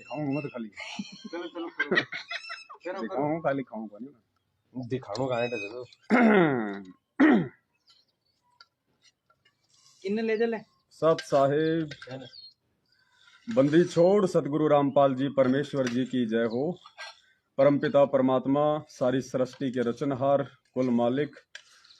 दिखाऊंगा मत खाली। चलो चलो दिखाऊंगा खाली, खाऊंगा नहीं दिखानो कहाँ है तो किन्ने ले चले सत साहेब। बंदी छोड़ सतगुरु रामपाल जी परमेश्वर जी की जय हो। परमपिता परमात्मा सारी सृष्टि के रचनहार, कुल मालिक,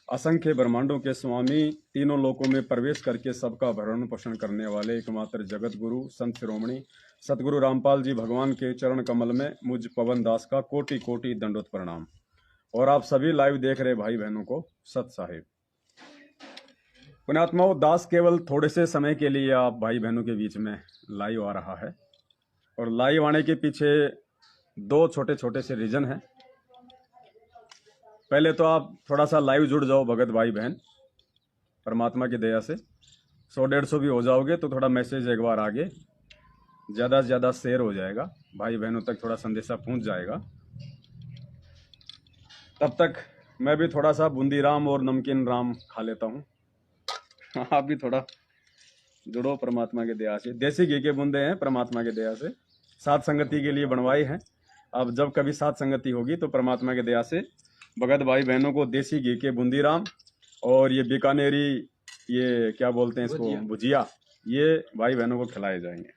असंख्य ब्रह्मांडों के स्वामी, तीनों लोकों में प्रवेश करके सबका भरण पोषण करने वाले एकमात्र जगत गुरु संत शिरोमणि सतगुरु रामपाल जी भगवान के चरण कमल में मुझ पवन दास का कोटि कोटि दंडोत प्रणाम। और आप सभी लाइव देख रहे भाई बहनों को सत साहेब। पुण्यात्माओं, दास केवल थोड़े से समय के लिए आप भाई बहनों के बीच में लाइव आ रहा है, और लाइव आने के पीछे दो छोटे छोटे से रीजन हैं। पहले तो आप थोड़ा सा लाइव जुड़ जाओ भगत भाई बहन, परमात्मा की दया से 100-150 भी हो जाओगे तो थोड़ा मैसेज एक बार आगे ज़्यादा से ज़्यादा शेयर हो जाएगा, भाई बहनों तक थोड़ा संदेशा पहुंच जाएगा। तब तक मैं भी थोड़ा सा बूंदी राम और नमकीन राम खा लेता हूँ। आप भी थोड़ा जुड़ो परमात्मा के दया से। देसी घी के बूंदे हैं परमात्मा के दया से, साथ संगति के लिए बनवाई हैं। अब जब कभी साथ संगति होगी तो परमात्मा के दया से भगत भाई बहनों को देसी घी के बूंदी राम और ये बीकानेरी, ये क्या बोलते हैं इसको, भुजिया, ये भाई बहनों को खिलाए जाएंगे।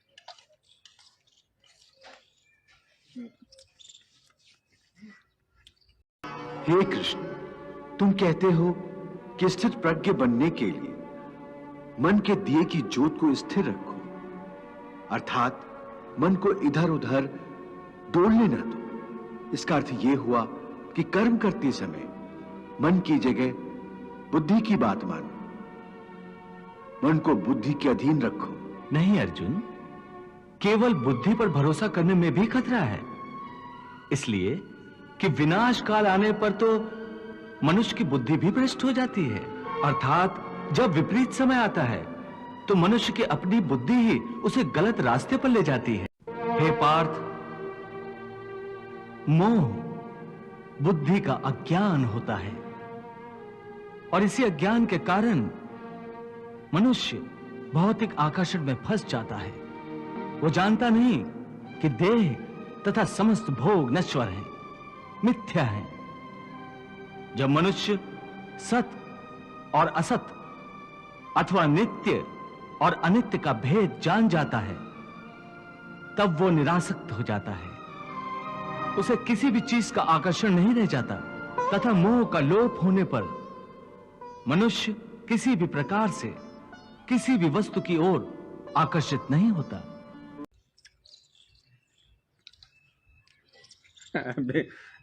हे कृष्ण, तुम कहते हो कि स्थिर प्रज्ञ बनने के लिए मन के दिए की ज्योत को स्थिर रखो, अर्थात मन को इधर उधर डोलने न दो। इसका अर्थ यह हुआ कि कर्म करते समय मन की जगह बुद्धि की बात मानो, मन को बुद्धि के अधीन रखो। नहीं अर्जुन, केवल बुद्धि पर भरोसा करने में भी खतरा है, इसलिए कि विनाश काल आने पर तो मनुष्य की बुद्धि भी भ्रष्ट हो जाती है। अर्थात जब विपरीत समय आता है तो मनुष्य की अपनी बुद्धि ही उसे गलत रास्ते पर ले जाती है। हे पार्थ, मोह बुद्धि का अज्ञान होता है, और इसी अज्ञान के कारण मनुष्य भौतिक आकर्षण में फंस जाता है। वो जानता नहीं कि देह तथा समस्त भोग नश्वर है, मिथ्या है। जब मनुष्य सत और असत अथवा नित्य और अनित्य का भेद जान जाता है, तब वो निरासक्त हो जाता है। उसे किसी भी चीज का आकर्षण नहीं रह जाता, तथा मोह का लोप होने पर मनुष्य किसी भी प्रकार से किसी भी वस्तु की ओर आकर्षित नहीं होता।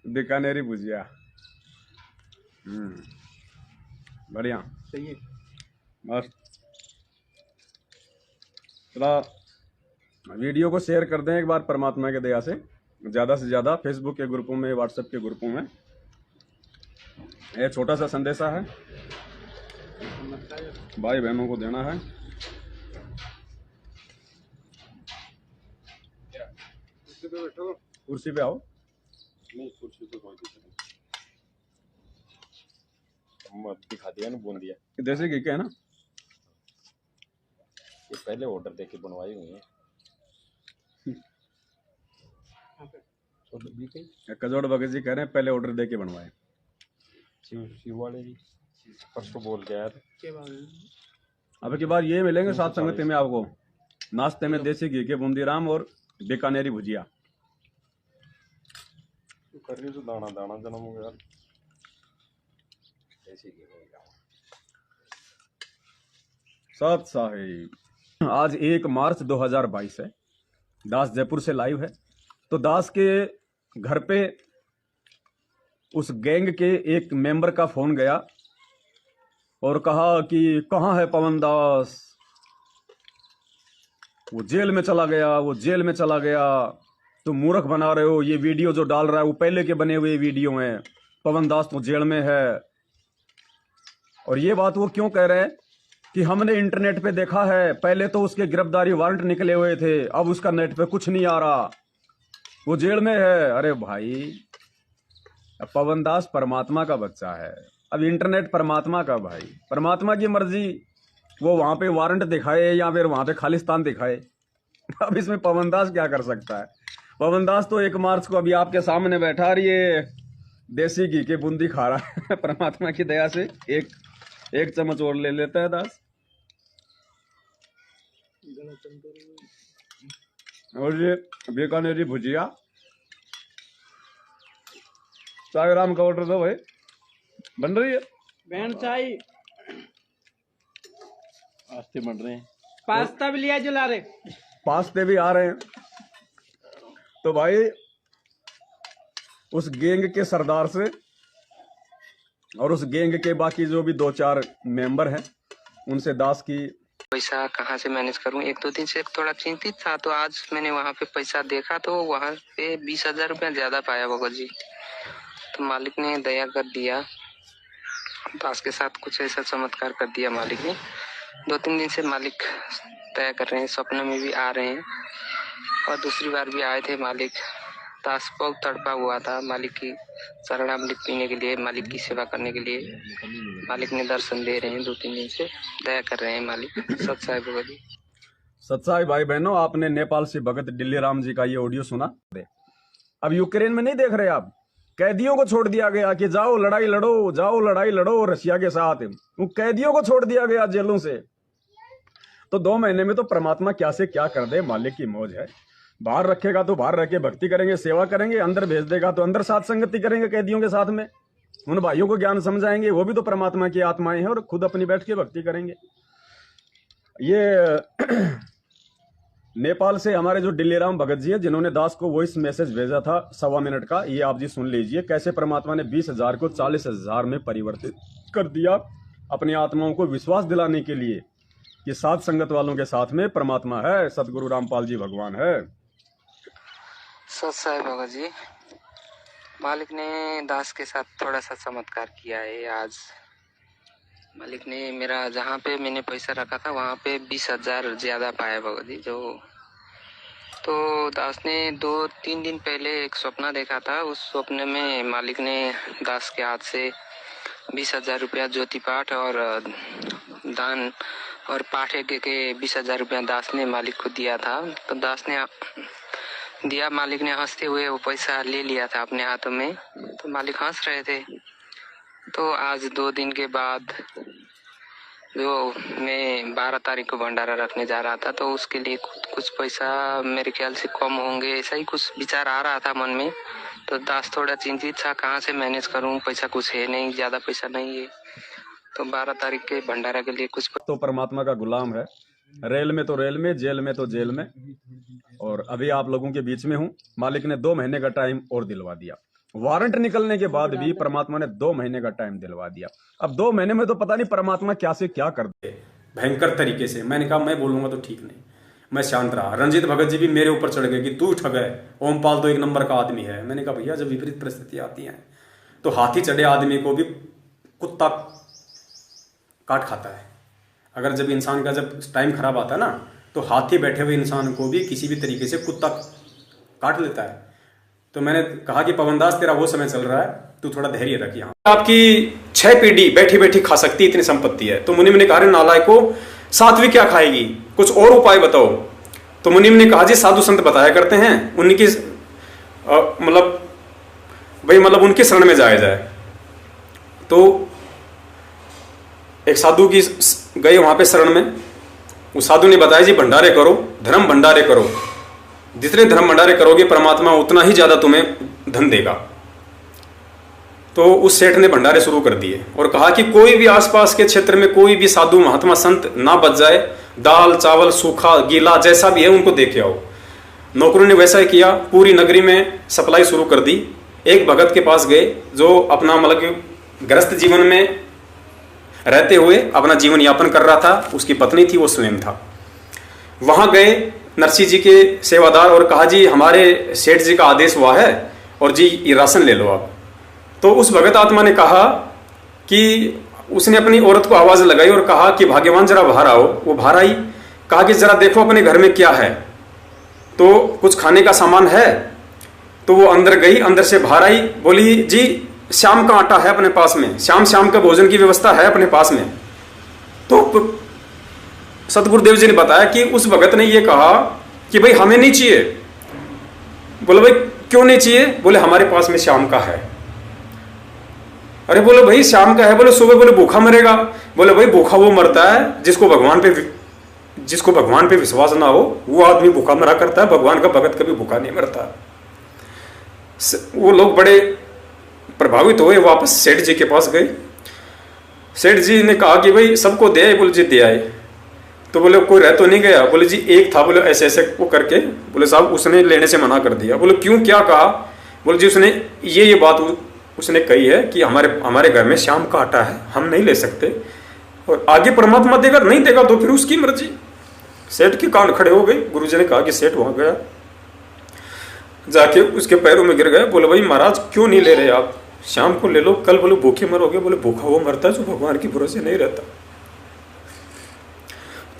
बीकानेरी भुजिया बढ़िया, सही है, मस्त। थोड़ा वीडियो को शेयर कर दें एक बार परमात्मा के दया से, ज़्यादा से ज़्यादा फेसबुक के ग्रुपों में, व्हाट्सएप के ग्रुपों में। यह छोटा सा संदेशा है, भाई बहनों को देना है। कुर्सी पे आओ। नहीं, कुर्सी तो कोई दिक्कत नहीं, दिखा दिया ना, बोल दिया। देसी घी के है ना, ये पहले ऑर्डर देके बनवाई हुई है। कजोड़ भगत जी कह रहे हैं पहले ऑर्डर दे के बनवाए। शिव वाले जी परसों बोल के आया था। अब की बार ये मिलेंगे साथ संगति में आपको, नाश्ते में देसी घी के बूंदी राम और बीकानेरी भुजिया। कर रही तो दाना दाना जन्म हो गया। देसी घी सत साहिब। आज 1 मार्च 2022 है। दास जयपुर से लाइव है। तो दास के घर पे उस गैंग के एक मेंबर का फोन गया और कहा कि कहाँ है पवन दास, वो जेल में चला गया, वो जेल में चला गया। तुम मूर्ख बना रहे हो, ये वीडियो जो डाल रहा है वो पहले के बने हुए वीडियो हैं, पवन दास तो जेल में है। और ये बात वो क्यों कह रहे हैं कि हमने इंटरनेट पे देखा है, पहले तो उसके गिरफ्तारी वारंट निकले हुए थे, अब उसका नेट पे कुछ नहीं आ रहा, वो जेल में है। अरे भाई, पवन दास परमात्मा का बच्चा है, अब इंटरनेट परमात्मा का भाई, परमात्मा की मर्जी, वो वहां पे वारंट दिखाए या फिर वहां पे खालिस्तान दिखाए, अब इसमें पवन दास क्या कर सकता है? पवन दास तो 1 मार्च को अभी आपके सामने बैठा रही है, देसी घी की बूंदी खा रहा है। परमात्मा की दया से एक चम्मच और ले लेता है दास। और ये बीकानेरी भुजिया, चाय राम का ऑर्डर दो भाई, बन रही है। बैंड चाय आस्ते बन रहे हैं। पास्ता भी लिया जो ला रहे। पास्ते भी आ रहे हैं। तो भाई उस गैंग के सरदार से और उस गैंग के बाकी जो भी 2-4 मेंबर हैं उनसे दास की पैसा कहाँ से मैनेज करूं। 1-2 दिन से थोड़ा चिंतित था, तो आज मैंने वहाँ पे पैसा देखा तो वहाँ पे 20,000 रुपया ज्यादा पाया भगत जी। तो मालिक ने दया कर दिया, दास के साथ कुछ ऐसा चमत्कार कर दिया मालिक ने। 2-3 दिन से मालिक दया कर रहे हैं, सपने में भी आ रहे हैं। और दूसरी बार भी आए थे मालिक, दास बहुत तड़पा हुआ था मालिक की शरणामृत पीने के लिए, मालिक की सेवा करने के लिए। मालिक ने दर्शन दे रहे हैं, 2-3 दिन से दया कर रहे हैं मालिक। सच्चाई भगत जी। सच्चाई भाई बहनों, आपने नेपाल से भगत डिल्ली राम जी का ये ऑडियो सुना। अब यूक्रेन में नहीं देख रहे आप, कैदियों को छोड़ दिया गया कि जाओ लड़ाई लड़ो, जाओ लड़ाई लड़ो रशिया के साथ। उन कैदियों को छोड़ दिया गया जेलों से। तो 2 महीने में तो परमात्मा क्या से क्या कर दे, मालिक की मौज है। बाहर रखेगा तो बाहर रह के भक्ति करेंगे, सेवा करेंगे, अंदर भेज देगा तो अंदर साथ संगति करेंगे कैदियों के साथ में, उन भाइयों को ज्ञान समझाएंगे, वो भी तो परमात्मा की आत्माएं हैं, और खुद अपनी बैठ के भक्ति करेंगे। ये नेपाल से हमारे जो डिल्ली राम भगत जी हैं, जिन्होंने दास को वॉइस मैसेज भेजा था 1.25 मिनट का, ये आप जी सुन लीजिए कैसे परमात्मा ने 20,000 को 40,000 में परिवर्तित कर दिया, अपनी आत्माओं को विश्वास दिलाने के लिए कि साथ संगत वालों के साथ में परमात्मा है, सदगुरु रामपाल जी भगवान है। सच है भगत जी, मालिक ने दास के साथ थोड़ा सा चमत्कार किया है आज। मालिक ने मेरा जहाँ पे मैंने पैसा रखा था वहाँ पे 20,000 ज्यादा पाया भगत जी। जो तो दास ने 2-3 दिन पहले एक सपना देखा था, उस सपने में मालिक ने दास के हाथ से 20,000 रुपया ज्योति पाठ और दान और पाठ के 20,000 रुपया दास ने मालिक को दिया था। तो दास ने दिया, मालिक ने हंसते हुए वो पैसा ले लिया था अपने हाथों में। तो मालिक हंस रहे थे। तो आज 2 दिन के बाद जो मैं 12 तारीख को भंडारा रखने जा रहा था, तो उसके लिए कुछ पैसा मेरे ख्याल से कम होंगे, ऐसा ही कुछ विचार आ रहा था मन में। तो दास थोड़ा चिंतित था, कहाँ से मैनेज करूं, पैसा कुछ है नहीं, ज्यादा पैसा नहीं है। तो 12 तारीख के भंडारा के लिए कुछ तो परमात्मा का गुलाम है, रेल में तो रेल में, जेल में तो जेल में, और अभी आप लोगों के बीच में हूं। मालिक ने 2 महीने का टाइम और दिलवा दिया, वारंट निकलने के बाद भी परमात्मा ने 2 महीने का टाइम दिलवा दिया। अब 2 महीने में तो पता नहीं परमात्मा क्या से क्या कर दे, भयंकर तरीके से। मैंने कहा मैं बोलूंगा तो ठीक नहीं, मैं शांत रहा। रंजीत भगत जी भी मेरे ऊपर चढ़ गए कि तू ठग है, ओमपाल तो 1 नंबर का आदमी है। मैंने कहा भैया जब विपरीत परिस्थिति आती है तो हाथी चढ़े आदमी को भी कुत्ता काट खाता है। अगर जब इंसान का जब टाइम खराब आता है ना, तो हाथी बैठे हुए इंसान को भी किसी भी तरीके से कुत्ता काट लेता है। तो मैंने कहा कि पवन दास तेरा वो समय चल रहा है, तू थोड़ा धैर्य रख। यहाँ आपकी 6 पीढ़ी बैठी बैठी खा सकती इतनी संपत्ति है। तो मुनिम ने कहा नालायक को 7वीं क्या खाएगी, कुछ और उपाय बताओ। तो मुनिम ने कहा जी साधु संत बताया करते हैं, उनकी मतलब उनके शरण में जाया जाए। तो एक साधु की गए वहां पे शरण में, उस साधु ने बताया जी भंडारे करो, धर्म भंडारे करो, जितने धर्म भंडारे करोगे परमात्मा उतना ही ज्यादा तुम्हें धन देगा। तो उस सेठ ने भंडारे शुरू कर दिए और कहा कि कोई भी आसपास के क्षेत्र में कोई भी साधु महात्मा संत ना बच जाए, दाल चावल सूखा गीला जैसा भी है उनको दे के आओ। नौकरों ने वैसा ही किया, पूरी नगरी में सप्लाई शुरू कर दी। एक भगत के पास गए जो अपना गृहस्थ जीवन में रहते हुए अपना जीवन यापन कर रहा था, उसकी पत्नी थी, वो स्वयं था। वहां गए नरसिंह जी के सेवादार और कहा जी हमारे सेठ जी का आदेश हुआ है और जी ये राशन ले लो आप। तो उस भगत आत्मा ने कहा कि उसने अपनी औरत को आवाज लगाई और कहा कि भाग्यवान जरा बाहर आओ। वो बाहर आई, कहा कि जरा देखो अपने घर में क्या है, तो कुछ खाने का सामान है। तो वो अंदर गई, अंदर से बाहर आई, बोली जी शाम का आटा है अपने पास में, शाम का भोजन की व्यवस्था है अपने पास में। तो सतगुरुदेव जी ने बताया कि उस भगत ने ये कहा कि भाई हमें नहीं चाहिए। बोले भाई क्यों नहीं चाहिए? बोले हमारे पास में श्याम का है। अरे बोले भाई श्याम का है, बोले सुबह बोले भूखा मरेगा। बोले भाई भूखा वो मरता है जिसको भगवान पे विश्वास ना हो, वो आदमी भूखा मरा करता है। भगवान का भगत कभी भूखा नहीं मरता। वो लोग बड़े प्रभावित हुए, वापस सेठ जी के पास गए। सेठ जी ने कहा कि भाई सबको दे आए? बोले जी दे आए। तो बोले कोई रह तो नहीं गया? बोले जी एक था, बोले ऐसे ऐसे वो करके, बोले साहब उसने लेने से मना कर दिया। बोले क्यों, क्या कहा? बोले जी उसने ये बात उसने कही है कि हमारे घर में श्याम का आटा है, हम नहीं ले सकते, और आगे परमात्मा देगा, नहीं देगा तो फिर उसकी मर्जी। सेठ के कान खड़े हो गए। गुरुजी ने कहा कि सेठ वहां गया, जाके उसके पैरों में गिर गए। बोले भाई महाराज क्यों नहीं ले रहे आप? शाम को ले लो, कल बोले भूखे मरोगे। बोले भूखा वो मरता है जो भगवान के भरोसे नहीं रहता,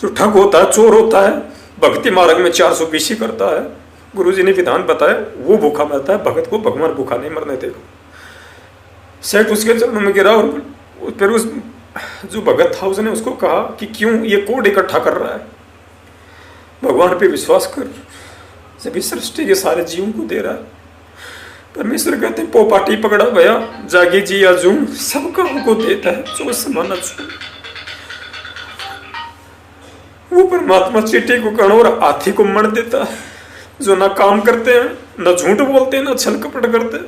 जो ठग होता है, चोर होता है, भक्ति मार्ग में 420 करता है। गुरुजी ने विधान बताया, वो भूखा मरता है, भगत को भगवान भूखा नहीं मरने देगा। सेठ उसके चरणों में गिरा, और फिर उस जो भगत था उसने उसको कहा कि क्यों ये कोड इकट्ठा कर रहा है? भगवान पे विश्वास कर, सभी सृष्टि के सारे जीवों को दे रहा है। परमेश्वर कहते हैं पोपाटी पकड़ा भया, जागी जी या जूम, सबका हमको देता है जो समाना छू। वो परमात्मा चीटी को कण और हाथी को मण देता है, जो ना काम करते हैं, ना झूठ बोलते हैं, ना छल कपट करते हैं,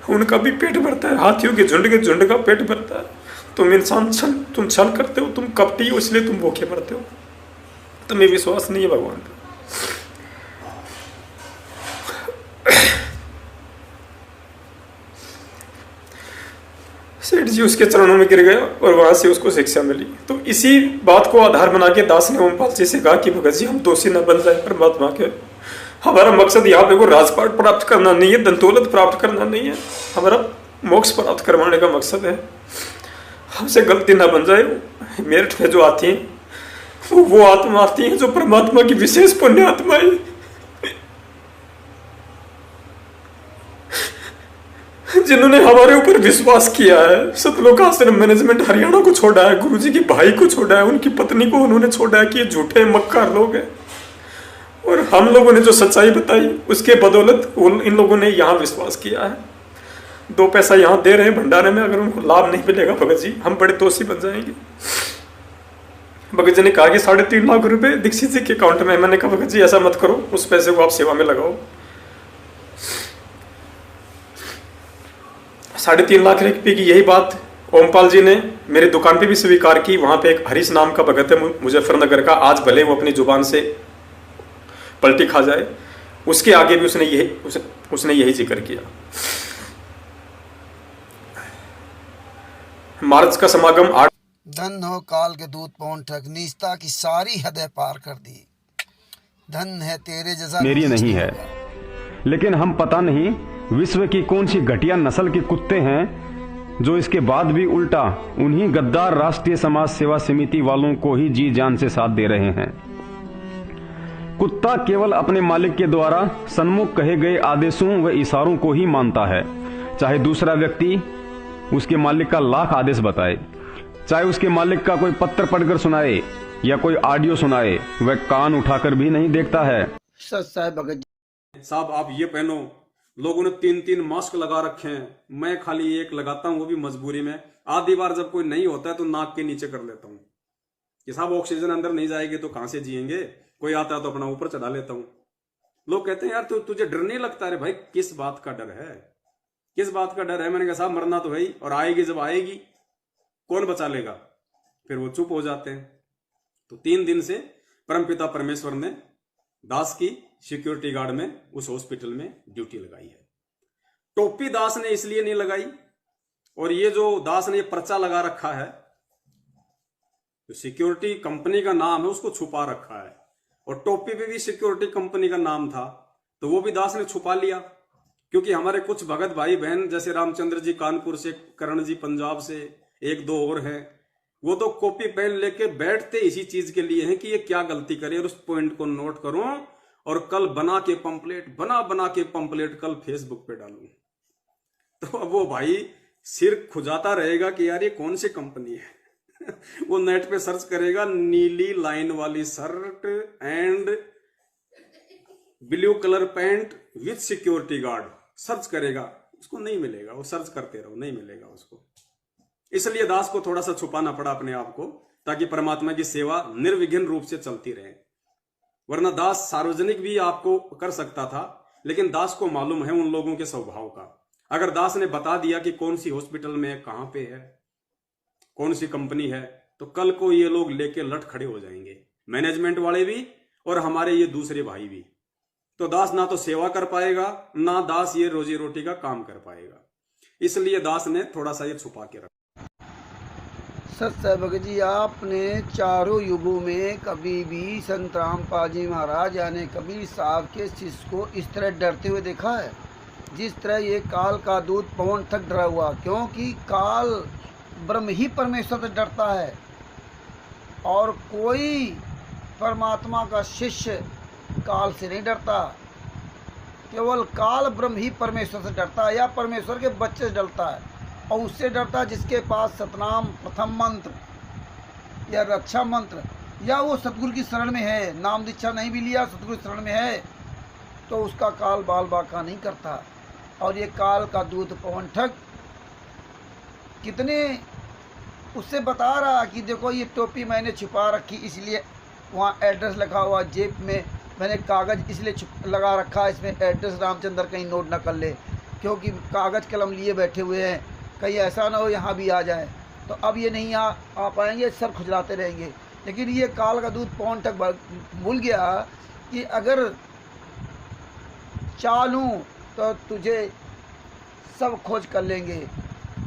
उनका भी पेट भरता है। हाथियों के झुंड का पेट भरता है। तुम इंसान तुम छल करते हो, तुम कपटी हो, इसलिए तुम भूखे मरते हो। तुम्हें विश्वास नहीं है भगवान पे। सेठ जी उसके चरणों में गिर गया और वहां से उसको शिक्षा मिली। तो इसी बात को आधार बना के दास ने ओमपाल जी से कहा कि भगत जी हम दोषी न बन जाए परमात्मा के। हमारा मकसद यहाँ पे को राजपाट प्राप्त करना नहीं है, धन दौलत प्राप्त करना नहीं है, हमारा मोक्ष प्राप्त करवाने का मकसद है। हमसे गलती ना बन जाए। मेरठ में जो आती है वो आत्मा आती है जो परमात्मा की विशेष पुण्य आत्मा है, जिन्होंने हमारे ऊपर विश्वास किया है। सतलोक आश्रम मैनेजमेंट हरियाणा को छोड़ा है, गुरुजी के भाई को छोड़ा है, उनकी पत्नी को उन्होंने छोड़ा है कि ये झूठे मक्कार लोग हैं। और हम लोगों ने जो सच्चाई बताई उसके बदौलत इन लोगों ने यहाँ विश्वास किया है। 2 पैसा यहाँ दे रहे हैं भंडारे में, अगर उनको लाभ नहीं मिलेगा भगत जी हम बड़े दोषी बन जाएंगे। भगत जी ने कहा कि 3.5 लाख रुपए दीक्षित जी के अकाउंट में। मैंने कहा भगत जी ऐसा मत करो, उस पैसे को आप सेवा में लगाओ। 3.5 लाख रुपए की यही बात ओमपाल जी ने मेरी दुकान पे भी स्वीकार की। वहां पे एक हरीश नाम का भगत है मुजफ्फरनगर का, आज भले वो अपनी जुबान से पलटी खा जाए, उसके आगे भी उसने यही जिक्र किया। मार्च का समागम 8 धन हो काल के दूत पवन ठग, नीचता की सारी हदें पार कर दी। धन है तेरे जैसा मेरी नहीं है, लेकिन हम पता नहीं विश्व की कौन सी घटिया नस्ल के कुत्ते हैं जो इसके बाद भी उल्टा उन्हीं गद्दार राष्ट्रीय समाज सेवा समिति वालों को ही जी जान से साथ दे रहे हैं। कुत्ता केवल अपने मालिक के द्वारा सन्मुख कहे गए आदेशों व इशारों को ही मानता है, चाहे दूसरा व्यक्ति उसके मालिक का लाख आदेश बताए, चाहे उसके मालिक का कोई पत्र पढ़कर सुनाए या कोई ऑडियो सुनाए, वह कान उठाकर भी नहीं देखता है। साहब आप ये पहनो, लोगों ने 3-3 मास्क लगा रखे हैं, मैं खाली एक लगाता हूं, वो भी मजबूरी में। आधी बार जब कोई नहीं होता है तो नाक के नीचे कर लेता हूं कि साहब ऑक्सीजन अंदर नहीं जाएगी तो कहां से जिएंगे। कोई आता है तो अपना ऊपर चढ़ा लेता हूं। लोग कहते हैं यार तुझे डर नहीं लगता? अरे भाई किस बात का डर है, किस बात का डर है? मैंने कहा साहब मरना तो है, और आएगी जब आएगी कौन बचा लेगा? फिर वो चुप हो जाते हैं। तो 3 दिन से परमपिता परमेश्वर ने दास की सिक्योरिटी गार्ड में उस हॉस्पिटल में ड्यूटी लगाई है। टोपी दास ने इसलिए नहीं लगाई, और ये जो दास ने पर्चा लगा रखा है, तो सिक्योरिटी कंपनी का नाम है उसको छुपा रखा है, और टोपी पे भी सिक्योरिटी कंपनी का नाम था, तो वो भी दास ने छुपा लिया। क्योंकि हमारे कुछ भगत भाई बहन जैसे रामचंद्र जी कानपुर से, करण जी पंजाब से, 1-2 और हैं, वो तो कॉपी पेन लेके बैठते इसी चीज के लिए हैं कि ये क्या गलती करे और उस पॉइंट को नोट करूं और कल बना के पंपलेट कल फेसबुक पे डालूं। तो अब वो भाई सिर खुजाता रहेगा कि यार ये कौन सी कंपनी है। वो नेट पे सर्च करेगा नीली लाइन वाली shirt and blue colour pant with security guard search करेगा, उसको नहीं मिलेगा, वो सर्च करते रहो, नहीं मिलेगा उसको। इसलिए दास को थोड़ा सा छुपाना पड़ा अपने आप को, ताकि परमात्मा की सेवा निर्विघ्न रूप से चलती रहे। वरना दास सार्वजनिक भी आपको कर सकता था, लेकिन दास को मालूम है उन लोगों के स्वभाव का। अगर दास ने बता दिया कि कौन सी हॉस्पिटल में है, कहां पे है, कौन सी कंपनी है, तो कल को ये लोग लेके लट खड़े हो जाएंगे, मैनेजमेंट वाले भी और हमारे ये दूसरे भाई भी। तो दास ना तो सेवा कर पाएगा, ना दास ये रोजी रोटी का काम कर पाएगा। इसलिए दास ने थोड़ा सा ये छुपा के रखा। सत्य है भगत जी, आपने चारों युगों में कभी भी संत रामपाल जी महाराज यानी कबीर साहब के शिष्य को इस तरह डरते हुए देखा है जिस तरह ये काल का दूत पवन तक डरा हुआ? क्योंकि काल ब्रह्म ही परमेश्वर से डरता है और कोई परमात्मा का शिष्य काल से नहीं डरता। केवल काल ब्रह्म ही परमेश्वर से डरता है या परमेश्वर के बच्चे से डरता है, और उससे डरता है जिसके पास सतनाम प्रथम मंत्र या रक्षा मंत्र या वो सतगुरु की शरण में है। नाम दीक्षा नहीं भी लिया, सतगुरु शरण में है, तो उसका काल बाल बाका नहीं करता। और ये काल का दूत पवन ठग कितने उससे बता रहा कि देखो ये टोपी मैंने छुपा रखी, इसलिए वहाँ एड्रेस लिखा हुआ, जेब में मैंने कागज़ इसलिए लगा रखा, इसमें एड्रेस रामचंद्र कहीं नोट ना कर ले, क्योंकि कागज़ कलम लिए बैठे हुए हैं, कहीं ऐसा ना हो यहाँ भी आ जाए। तो अब ये नहीं आ पाएंगे, सर खुजलाते रहेंगे। लेकिन ये काल का दूत पवन तक भूल गया कि अगर चालूँ तो तुझे सब खोज कर लेंगे।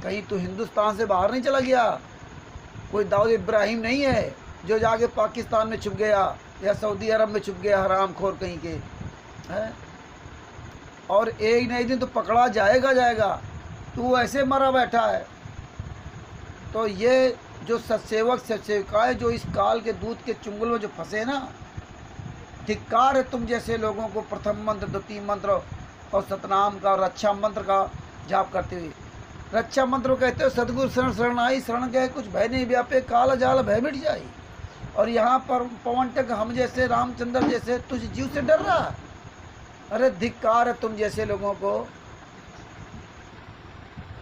कहीं तू हिंदुस्तान से बाहर नहीं चला गया, कोई दाऊद इब्राहिम नहीं है जो जाके पाकिस्तान में छुप गया या सऊदी अरब में छुप गया, हरामखोर कहीं के है। और एक नहीं दिन तो पकड़ा जाएगा, तू ऐसे मरा बैठा है। तो ये जो सत्सेवक सत्सेविकाएँ जो इस काल के दूत के चुंगल में जो फंसे ना, धिक्कार है तुम जैसे लोगों को प्रथम मंत्र, द्वितीय मंत्र और सतनाम का रक्षा मंत्र का जाप करते हुए। रक्षा मंत्र कहते हो सतगुरु शरण शरण आई, शरण गए कुछ भय नहीं व्यापे, काल जाल भय मिट जाए। और यहाँ पर पवन टक हम जैसे रामचंद्र जैसे तुझ जीव से डर रहा। अरे धिक्कार है तुम जैसे लोगों को।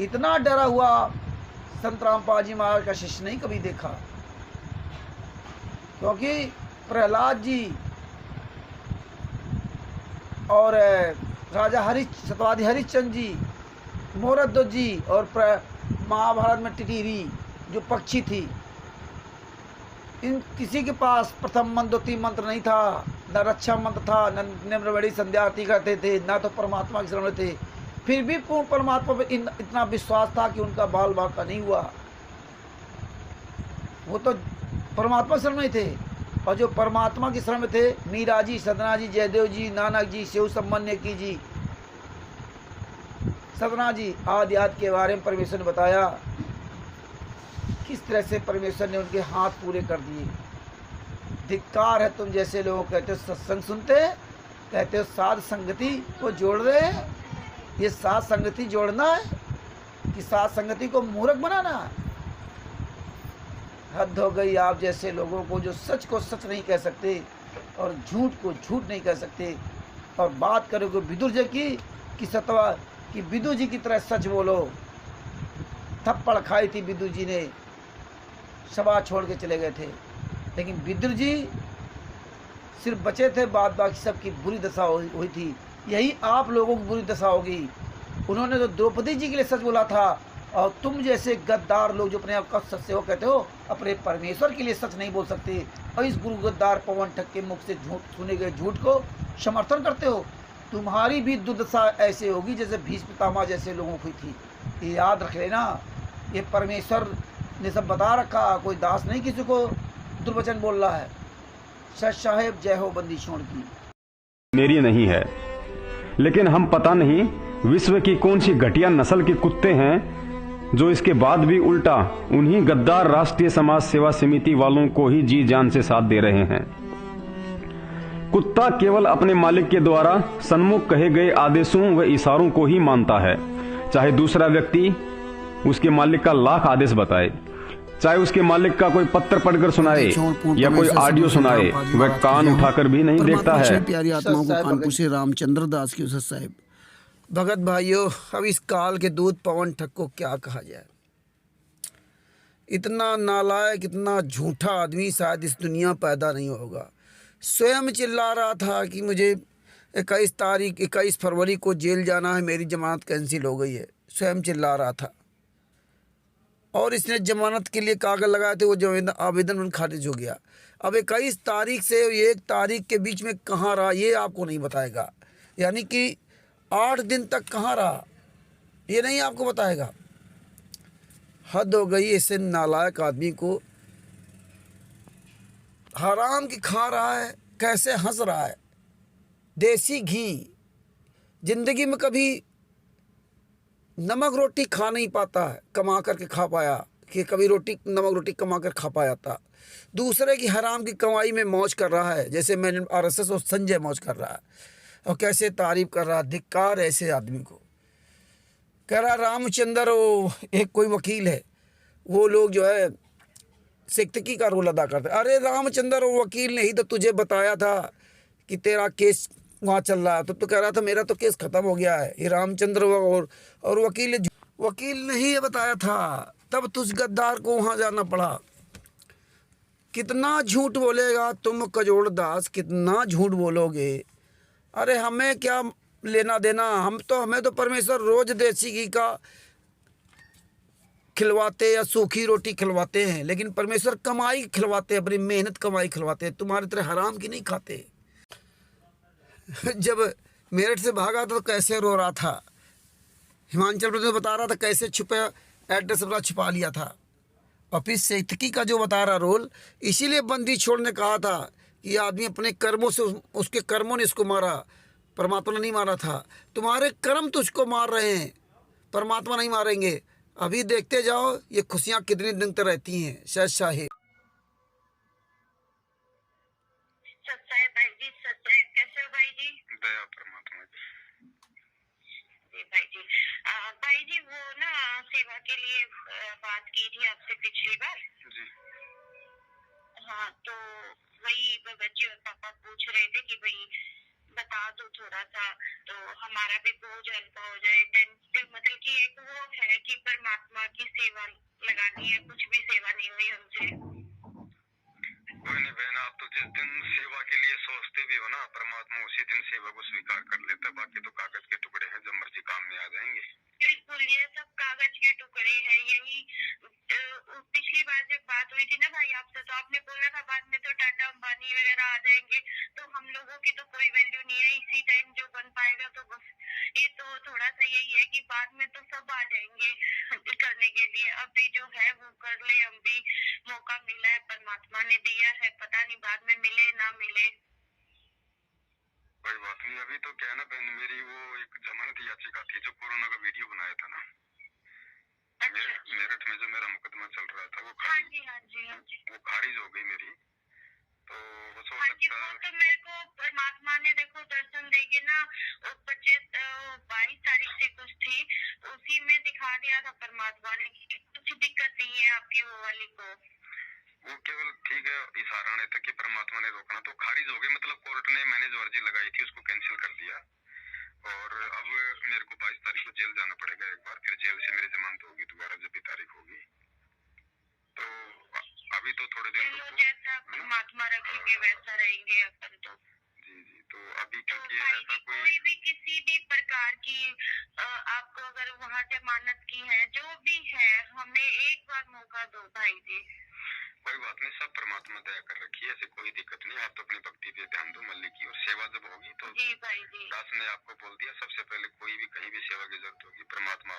इतना डरा हुआ संत रामपाल जी महाराज का शिष्य नहीं कभी देखा, क्योंकि प्रहलाद जी और राजा सतवादी हरिश्चंद्र जी, मोहरध्वज जी और महाभारत में टिटीरी जो पक्षी थी, इन किसी के पास प्रथम मंत्र द्वितीय मंत्र नहीं था, न रक्षा मंत्र था, न निम्रवड़ी संध्यार्थी करते थे, ना तो परमात्मा के शरण में थे। फिर भी पूर्ण परमात्मा पर इतना विश्वास था कि उनका बाल बाका नहीं हुआ। वो तो परमात्मा शरण में थे, और जो परमात्मा की शरण में थे, मीरा जी, सदना जी, जयदेव जी, नानक जी, शिव सम्मन्य की जी, सदना जी आदि के बारे में परमेश्वर ने बताया किस तरह से परमेश्वर ने उनके हाथ पूरे कर दिए। धिक्कार है तुम जैसे लोग कहते हो सत्संग सुनते, कहते हो साध संगति को जोड़ रहे। ये साध संगति जोड़ना है कि साध संगति को मूर्ख बनाना है? हद हो गई आप जैसे लोगों को जो सच को सच नहीं कह सकते और झूठ को झूठ नहीं कह सकते। और बात करोगे विदुर जी की कि सतवा कि विदुर जी की तरह सच बोलो। थप्पड़ खाई थी विदुर जी ने, सभा छोड़ के चले गए थे, लेकिन विदुर जी सिर्फ बचे थे, बाद बाकी सबकी बुरी दशा हुई थी। यही आप लोगों की बुरी दशा होगी। उन्होंने तो द्रौपदी जी के लिए सच बोला था, और तुम जैसे गद्दार लोग जो अपने आप का सत्सेवक कहते हो, अपने परमेश्वर के लिए सच नहीं बोल सकते, और इस गुरु गद्दार पवन ठग के मुख से झूठ सुने गए झूठ को समर्थन करते हो। तुम्हारी भी दुर्दशा ऐसे होगी जैसे भीष्म पितामह जैसे लोगों की थी। ये याद रख लेना, ये परमेश्वर ने सब बता रखा, कोई दास नहीं किसी को दुर्वचन बोल रहा है। सच साहेब जय हो बंदिशों की। मेरी नहीं है, लेकिन हम पता नहीं विश्व की कौन सी घटिया नस्ल के कुत्ते हैं जो इसके बाद भी उल्टा उन्हीं गद्दार राष्ट्रीय समाज सेवा समिति वालों को ही जी जान से साथ दे रहे हैं। कुत्ता केवल अपने मालिक के द्वारा सन्मुख कहे गए आदेशों व इशारों को ही मानता है, चाहे दूसरा व्यक्ति उसके मालिक का लाख आदेश बताए। चाहे उसके मालिक का कोई पत्र पढ़कर सुनाए या कोई ऑडियो सुनाए, वह कान उठाकर भी नहीं देखता है। प्यारी आत्माओं को कानपुर से रामचंद्र दास की साहब। भगत भाइयों, अब इस काल के दूत पवन ठग को क्या कहा जाए। इतना नालायक, इतना झूठा आदमी शायद इस दुनिया पैदा नहीं होगा। स्वयं चिल्ला रहा था कि मुझे 21 फरवरी को जेल जाना है, मेरी जमानत कैंसिल हो गई है। स्वयं चिल्ला रहा था और इसने जमानत के लिए कागज लगाए थे, वो जो आवेदन खारिज हो गया। अब 21 तारीख से 1 तारीख के बीच में कहाँ रहा ये आपको नहीं बताएगा, यानी कि 8 दिन तक कहाँ रहा ये नहीं आपको बताएगा। हद हो गई ऐसे नालायक आदमी को। हराम की खा रहा है, कैसे हंस रहा है। देसी घी, जिंदगी में कभी नमक रोटी खा नहीं पाता है, कमा करके खा पाया कि कभी नमक रोटी कमा कर खा पाया था। दूसरे की हराम की कमाई में मौज कर रहा है, जैसे मैंने आरएसएस और संजय मौज कर रहा है। और कैसे तारीफ कर रहा है। धिक्कार ऐसे आदमी को। कह रहा रामचंद्र, वो एक कोई वकील है, वो लोग जो है सिक्तकी का रोल अदा करते। अरे रामचंद्र, वो वकील ने ही तो तुझे बताया था कि तेरा केस वहाँ चल रहा है, तो कह रहा था मेरा तो केस खत्म हो गया है। ये रामचंद्र और वकील ने ही बताया था, तब तुझ गद्दार को वहाँ जाना पड़ा। कितना झूठ बोलेगा तुम कजोड़ दास, कितना झूठ बोलोगे। अरे हमें क्या लेना देना, हमें तो परमेश्वर रोज देसी घी का खिलवाते या सूखी रोटी खिलवाते हैं, लेकिन परमेश्वर कमाई खिलवाते, अपनी मेहनत कमाई खिलवाते हैं। तुम्हारी तरह हराम की नहीं खाते। जब मेरठ से भागा तो कैसे रो रहा था, हिमाचल प्रदेश बता रहा था कैसे छुपे एड्रेस अपना छुपा लिया था। और फिर सेठकी का जो बता रहा रोल, इसीलिए बंदी छोड़ने कहा था कि आदमी अपने कर्मों से, उसके कर्मों ने इसको मारा, परमात्मा ने नहीं मारा था। तुम्हारे कर्म तुझको मार रहे हैं, परमात्मा नहीं मारेंगे। अभी देखते जाओ ये खुशियाँ कितने दिन तक रहती हैं। शाही भाई जी वो ना सेवा के लिए बात की थी आपसे पिछली बार जी। हाँ, तो वही बच्चे और पापा पूछ रहे थे कि भाई बता दो थोड़ा सा, तो हमारा भी बोझ हल्का हो जाए। मतलब कि एक वो है कि परमात्मा की सेवा लगानी है, कुछ भी सेवा नहीं हुई हमसे। कोई नहीं बहन, आप तो जिस दिन सेवा के लिए सोचते भी हो ना, परमात्मा उसी दिन सेवा को स्वीकार कर लेता है। बाकी तो कागज के टुकड़े हैं, जब मर्जी काम में आ जाएंगे। बिल्कुल, ये सब कागज के टुकड़े हैं। यही पिछली बार जब बात हुई थी ना भाई आपसे, तो आपने बोला था बाद में तो टाटा अंबानी वगैरह आ जाएंगे, तो हम लोगों की तो कोई वैल्यू नहीं है। इसी टाइम जो बन पाएगा तो बस। ये तो थोड़ा सा यही है कि बाद में तो सब आ जाएंगे करने के लिए। अभी जो है वो कर ले, हम भी मौका मिला है, परमात्मा ने दिया है, पता नहीं बाद में मिले ना मिले। कोई बात नहीं। अभी तो क्या है ना बहन, मेरी वो एक जमानत याचिका थी जो कोरोना का वीडियो बनाया था ना। मेरठ में जो मेरा मुकदमा चल रहा था वो वो खारिज हो गई मेरी। तो बस हो सकता है तो मेरे को परमात्मा ने देखो दर्शन देके ना 22 तारीख से कुछ थी, उसी में दिखा दिया था परमात्मा ने कि कुछ दिक्कत नहीं है आपकी वो वाली को। वो केवल ठीक है इशारा नहीं था कि परमात्मा ने रोकना, तो खारिज हो गई। मतलब कोर्ट ने, मैंने जो अर्जी लगाई थी उसको कैंसिल कर दिया। और अब मेरे को 22 तारीख को जेल जाना पड़ेगा एक बार, फिर जेल से मेरी जमानत होगी दोबारा जब भी तारीख होगी। तो अभी तो थोड़े दिन जैसा परमात्मा रखेंगे वैसा रहेंगे अपन तो। जी जी। तो अभी क्योंकि तो ऐसा कोई भी किसी भी प्रकार की आपको अगर वहाँ जमानत की है, जो भी है, हमें एक बार मौका दो भाई जी। कोई बात नहीं, सब परमात्मा दया कर रखी है, ऐसे कोई दिक्कत नहीं। आप तो अपनी भक्ति पे ध्यान दो मल्लिक की, और सेवा जब होगी तो जी भाई जी, दास ने आपको बोल दिया सबसे पहले कोई भी कहीं भी सेवा की जरूरत होगी परमात्मा